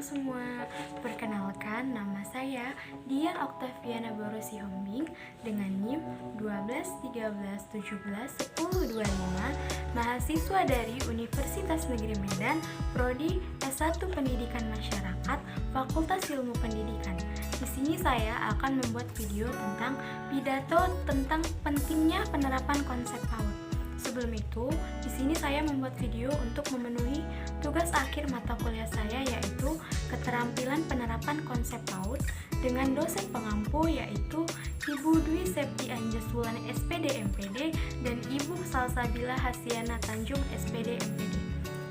semua, perkenalkan nama saya Dian Oktaviana Borosi Hombing dengan NIM 1213171025, mahasiswa dari Universitas Negeri Medan, Prodi S1 Pendidikan Masyarakat, Fakultas Ilmu Pendidikan. Di sini saya akan membuat video tentang pidato tentang pentingnya penerapan konsep PAUD. Sebelum itu, di sini saya membuat video untuk memenuhi tugas akhir mata kuliah saya, yaitu keterampilan penerapan konsep PAUD dengan dosen pengampu, yaitu Ibu Dwi Septi Anjaswulan SPD MPD dan Ibu Salsabila Hasiana Tanjung SPD MPD.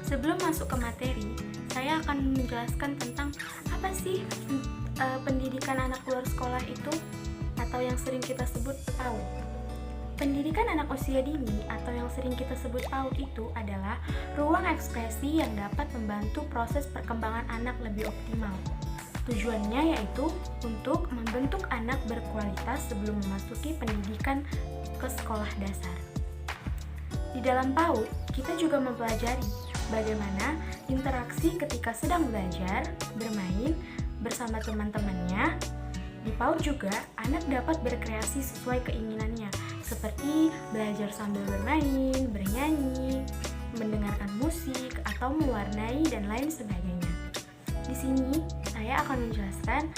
Sebelum masuk ke materi, saya akan menjelaskan tentang apa sih pendidikan anak luar sekolah itu, atau yang sering kita sebut PAUD. Pendidikan anak usia dini atau yang sering kita sebut PAUD itu adalah ruang ekspresi yang dapat membantu proses perkembangan anak lebih optimal. Tujuannya yaitu untuk membentuk anak berkualitas sebelum memasuki pendidikan ke sekolah dasar. Di dalam PAUD, kita juga mempelajari bagaimana interaksi ketika sedang belajar, bermain bersama teman-temannya. Di PAUD juga, anak dapat berkreasi sesuai keinginannya, seperti belajar sambil bermain, bernyanyi, mendengarkan musik, atau mewarnai, dan lain sebagainya. Di sini, saya akan menjelaskan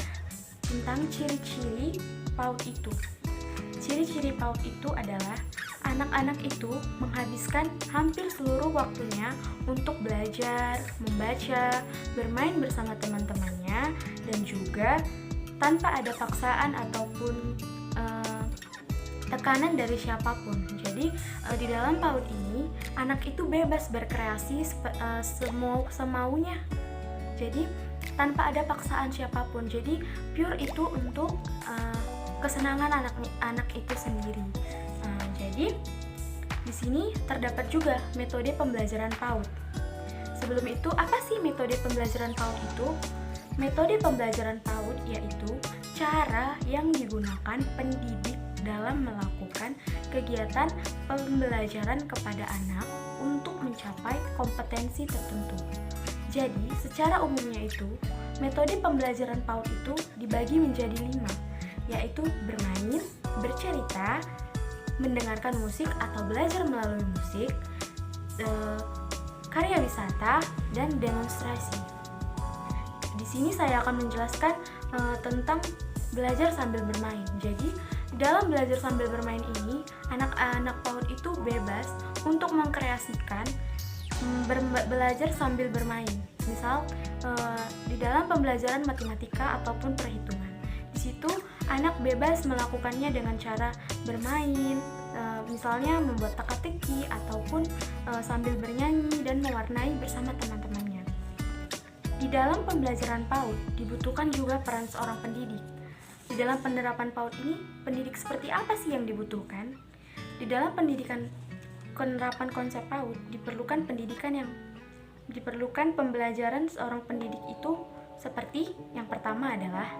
tentang ciri-ciri PAUD itu. Ciri-ciri PAUD itu adalah anak-anak itu menghabiskan hampir seluruh waktunya untuk belajar, membaca, bermain bersama teman-temannya, dan juga tanpa ada paksaan ataupun tekanan dari siapapun. Jadi di dalam PAUD ini anak itu bebas berkreasi semaunya. Jadi tanpa ada paksaan siapapun. Jadi pure itu untuk kesenangan anak itu sendiri. Jadi di sini terdapat juga metode pembelajaran PAUD. Sebelum itu, apa sih metode pembelajaran PAUD itu? Metode pembelajaran PAUD yaitu cara yang digunakan pendidik dalam melakukan kegiatan pembelajaran kepada anak untuk mencapai kompetensi tertentu. Jadi, secara umumnya itu, metode pembelajaran PAUD itu dibagi menjadi 5, yaitu bermain, bercerita, mendengarkan musik atau belajar melalui musik, karya wisata, dan demonstrasi. Di sini saya akan menjelaskan tentang belajar sambil bermain. Jadi, dalam belajar sambil bermain ini, anak-anak PAUD itu bebas untuk mengkreasikan belajar sambil bermain. Misal, di dalam pembelajaran matematika ataupun perhitungan. Di situ, anak bebas melakukannya dengan cara bermain, misalnya membuat teka-teki ataupun sambil bernyanyi dan mewarnai bersama teman-temannya. Di dalam pembelajaran PAUD dibutuhkan juga peran seorang pendidik. Di dalam penerapan PAUD ini, pendidik seperti apa sih yang dibutuhkan? Di dalam penerapan konsep PAUD diperlukan pembelajaran seorang pendidik itu seperti yang pertama adalah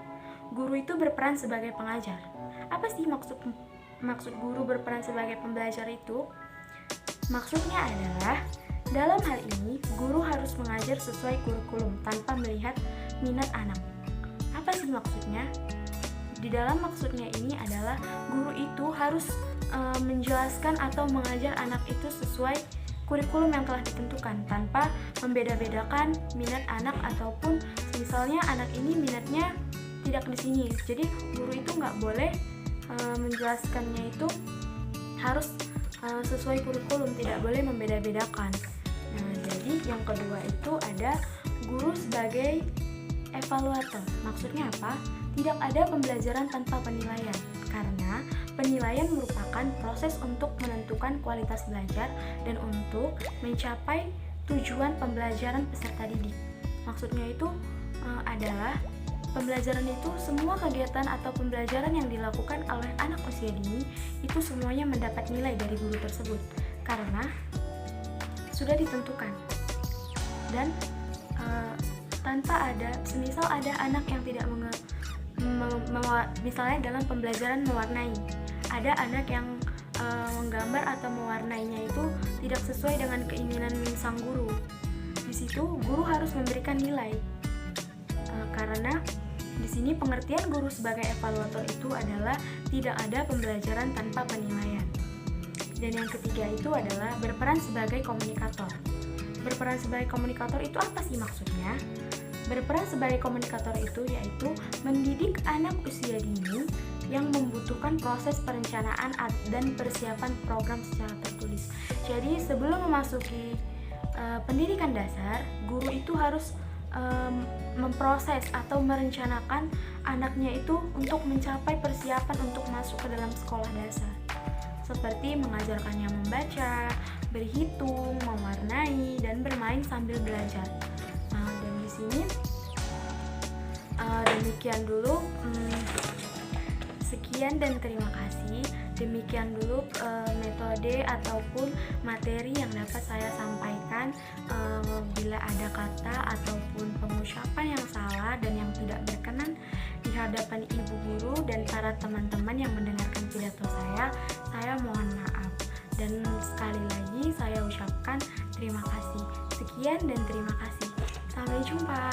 guru itu berperan sebagai pengajar. Apa sih maksud guru berperan sebagai pembelajar itu? Maksudnya adalah dalam hal ini, guru harus mengajar sesuai kurikulum tanpa melihat minat anak. Apa sih maksudnya? Di dalam maksudnya ini adalah guru itu harus menjelaskan atau mengajar anak itu sesuai kurikulum yang telah ditentukan tanpa membeda-bedakan minat anak ataupun misalnya anak ini minatnya tidak di sini. Jadi guru itu nggak boleh menjelaskannya itu harus sesuai kurikulum, tidak boleh membeda-bedakan. Nah, jadi yang kedua itu ada guru sebagai evaluator. Maksudnya apa? Tidak ada pembelajaran tanpa penilaian, karena penilaian merupakan proses untuk menentukan kualitas belajar dan untuk mencapai tujuan pembelajaran peserta didik. Maksudnya itu adalah pembelajaran itu semua kegiatan atau pembelajaran yang dilakukan oleh anak usia dini itu semuanya mendapat nilai dari guru tersebut, karena sudah ditentukan. Dan tanpa ada, semisal ada anak yang tidak misalnya dalam pembelajaran mewarnai, ada anak yang menggambar atau mewarnainya itu tidak sesuai dengan keinginan sang guru. Di situ guru harus memberikan nilai karena di sini pengertian guru sebagai evaluator itu adalah tidak ada pembelajaran tanpa penilaian. Dan yang ketiga itu adalah berperan sebagai komunikator. Berperan sebagai komunikator itu apa sih maksudnya? Berperan sebagai komunikator itu yaitu mendidik anak usia dini yang membutuhkan proses perencanaan dan persiapan program secara tertulis. Jadi sebelum memasuki pendidikan dasar, guru itu harus memproses atau merencanakan anaknya itu untuk mencapai persiapan untuk masuk ke dalam sekolah dasar, seperti mengajarkannya membaca, berhitung, mewarnai, dan bermain sambil belajar. Nah, dan di sini demikian dulu. Sekian dan terima kasih. Demikian dulu metode ataupun materi yang dapat saya sampaikan. Bila ada kata ataupun pengucapan yang salah dan yang tidak berkenan di hadapan ibu guru dan para teman-teman yang mendengarkan pidato saya mohon maaf. Dan sekali lagi saya ucapkan terima kasih. Sekian dan terima kasih. Sampai jumpa.